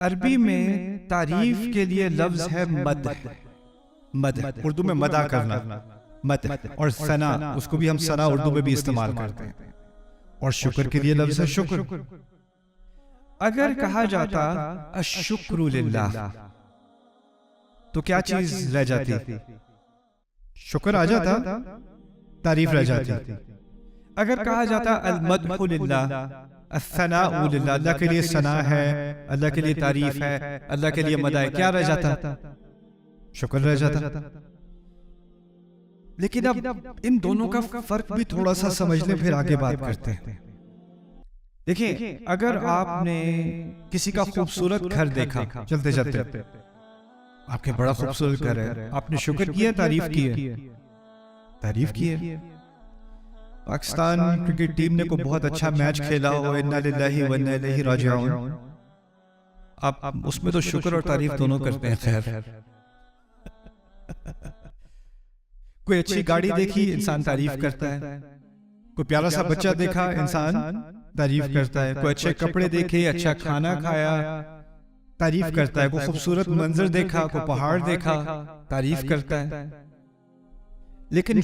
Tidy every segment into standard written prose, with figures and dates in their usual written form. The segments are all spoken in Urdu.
عربی میں تعریف کے لیے لفظ ہے مدح. مدح اردو میں مدح کرنا، مدح. اور ثنا، اس کو بھی ہم ثنا اردو میں بھی استعمال کرتے ہیں. اور شکر کے لیے لفظ ہے شکر. اگر کہا جاتا الشکر للہ تو کیا چیز رہ جاتی؟ شکر آ جاتا، تعریف رہ جاتی. اگر کہا جاتا المدح للہ، الثناء للہ، اللہ کے لیے ثنا ہے، اللہ کے لیے تعریف ہے، اللہ کے لیے مدح ہے، کیا رہ جاتا؟ شکر رہ جاتا. لیکن اب ان دونوں کا فرق بھی تھوڑا سا سمجھ لیں، پھر آگے بات کرتے ہیں. دیکھیں، اگر آپ نے کسی کا خوبصورت گھر دیکھا چلتے چلتے، آپ کے بڑا خوبصورت گھر ہے، آپ نے شکر کیا، تعریف کی ہے؟ تعریف کی ہے. پاکستان کرکٹ ٹیم نے کوئی بہت اچھا میچ کھیلا ہو، انا للہ و انا الیہ راجعون، آپ اس میں تو شکر اور تعریف دونوں کرتے ہیں. خیر، کوئی اچھی گاڑی دیکھی، انسان تعریف کرتا ہے. کوئی پیارا سا بچہ دیکھا، انسان تعریف کرتا ہے. کوئی اچھے کپڑے دیکھے، اچھا کھانا کھایا، تعریف کرتا ہے. کوئی خوبصورت منظر دیکھا، کوئی پہاڑ دیکھا، تعریف کرتا ہے. لیکن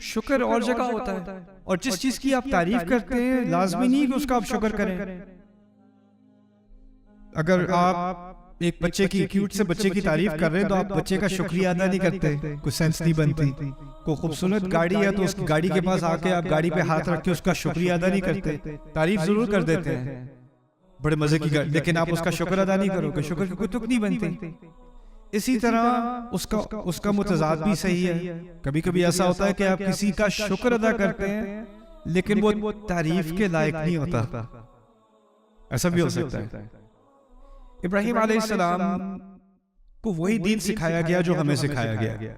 شکر اور جگہ ہوتا ہے، اور جس چیز کی آپ تعریف کرتے ہیں لازمی نہیں کہ اس کا آپ شکر کریں. اگر آپ ایک بچے کی، کیوٹ سے بچے کی تعریف کر رہے ہیں تو آپ بچے کا شکریہ ادا نہیں کرتے، کوئی سینس نہیں بنتی. کوئی خوبصورت گاڑی ہے تو اس کی گاڑی کے پاس آ کے آپ گاڑی پہ ہاتھ رکھ کے اس کا شکریہ ادا نہیں کرتے. تعریف ضرور کر دیتے ہیں، بڑے مزے کی گاڑی، لیکن آپ اس کا شکر ادا نہیں کرو گے، شکر کی کوئی تک نہیں بنتی. اسی طرح اس کا متضاد بھی صحیح ہے. کبھی کبھی ایسا ہوتا ہے کہ آپ کسی کا شکر ادا کرتے ہیں لیکن وہ تعریف کے لائق نہیں ہوتا. ایسا بھی ہو سکتا ہے. ابراہیم علیہ السلام کو وہی دین سکھایا گیا جو ہمیں سکھایا گیا.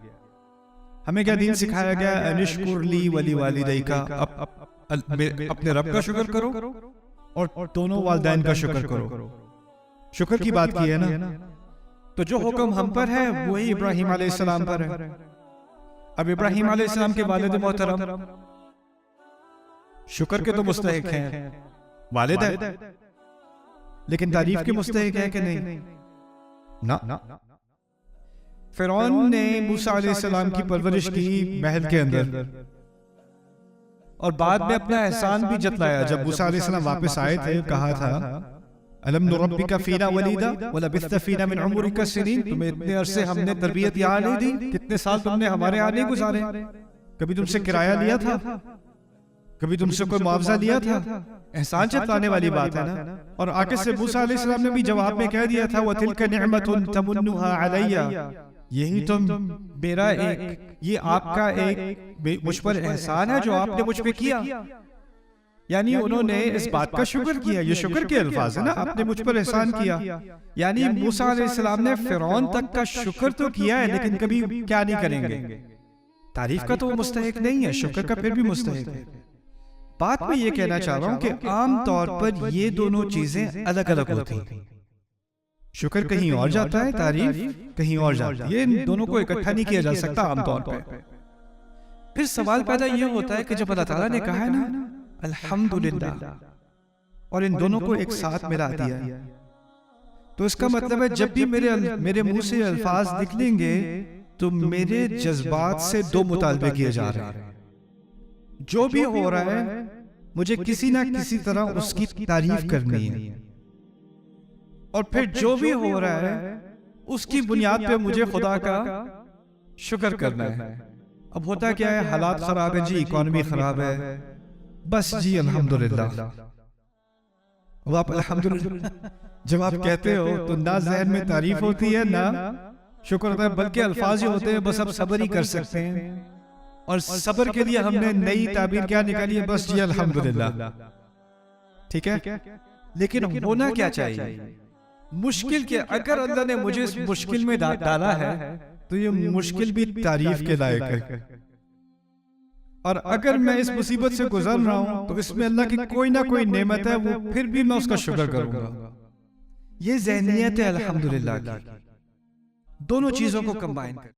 ہمیں کیا دین سکھایا گیا؟ انشکر لی ولی والدیک، اپنے رب کا شکر کرو اور دونوں والدین کا شکر کرو. شکر کی بات کی ہے نا، تو جو حکم ہم پر ہے وہی ابراہیم علیہ السلام پر ہے. اب ابراہیم علیہ السلام کے والد محترم شکر کے تو مستحق ہیں، والد ہے، لیکن تعریف کے مستحق ہے کہ نہیں؟ نہ. فرعون نے موسیٰ علیہ السلام کی پرورش کی محل کے اندر، اور بعد میں اپنا احسان بھی جتلایا. جب موسیٰ علیہ السلام واپس آئے تھے، کہا تھا الم نربک فینا ولیدا ولبثت فینا من عمرک سنین، تمہیں اتنے عرصے ہم نے تربیت یہاں نہیں دی، کتنے سال تم نے ہمارے یہاں نہیں گزارے. کبھی تم سے کرایہ لیا تھا؟ کبھی تم سے کوئی معاوضہ لیا تھا؟ احسان جتلانے والی بات ہے نا. اور آگے سے موسیٰ علیہ السلام نے بھی جواب میں کہہ دیا تھا وَتِلْكَ نِعْمَةٌ تَمُنُّهَا عَلَيَّ، یہی تو میرا یہ آپ کا ایک مجھ پر احسان ہے جو آپ نے مجھ پہ کیا. یعنی انہوں نے اس بات کا شکر کیا. یہ شکر کے الفاظ ہیں نا، آپ نے مجھ پر احسان کیا. یعنی موسیٰ علیہ السلام نے فرعون تک کا شکر تو کیا ہے، لیکن کبھی کیا نہیں کریں گے؟ تعریف کا تو وہ مستحق نہیں ہے، شکر کا پھر بھی مستحق ہے. بات میں یہ کہنا چاہ رہا ہوں کہ عام طور پر یہ دونوں چیزیں الگ الگ ہوتی ہیں. شکر کہیں اور جاتا ہے، تعریف کہیں اور جاتا ہے. یہ ان دونوں کو اکٹھا نہیں کیا جا سکتا عام طور پر. پھر سوال پیدا یہ ہوتا ہے کہ جب اللہ تعالیٰ نے کہا ہے نا الحمدللہ، اور ان دونوں کو ایک ساتھ ملا دیا، تو اس کا مطلب ہے جب بھی میرے منہ سے الفاظ نکلیں گے تو میرے جذبات سے دو مطالبے کیے جا رہے ہیں. جو بھی ہو رہا ہے مجھے کسی نہ کسی طرح اس کی تعریف کرنی ہے، اور پھر جو بھی ہو رہا ہے اس کی بنیاد پہ مجھے خدا کا شکر کرنا ہے. اب ہوتا کیا ہے، حالات خراب ہیں جی، اکانومی خراب ہے، بس جی الحمدللہ. اب آپ الحمدللہ جب آپ کہتے ہو تو نہ ذہن میں تعریف ہوتی ہے نہ شکر ہوتا ہے، بلکہ الفاظ ہی ہوتے ہیں بس اب صبر ہی کر سکتے ہیں. اور صبر کے لیے ہم نے نئی تعبیر کیا نکالی ہے؟ بس جی الحمدللہ. ٹھیک ہے، لیکن ہونا کیا چاہیے؟ مشکل کے اگر اللہ نے مجھے اس مشکل میں ڈالا ہے تو یہ مشکل بھی تعریف کے لائق ہے. اور اگر میں اس مصیبت سے گزر رہا ہوں تو اس میں اللہ کی کوئی نہ کوئی نعمت ہے، وہ پھر بھی میں اس کا شکر کروں گا. یہ ذہنیت ہے الحمدللہ کی. دونوں چیزوں کو کمبائن کر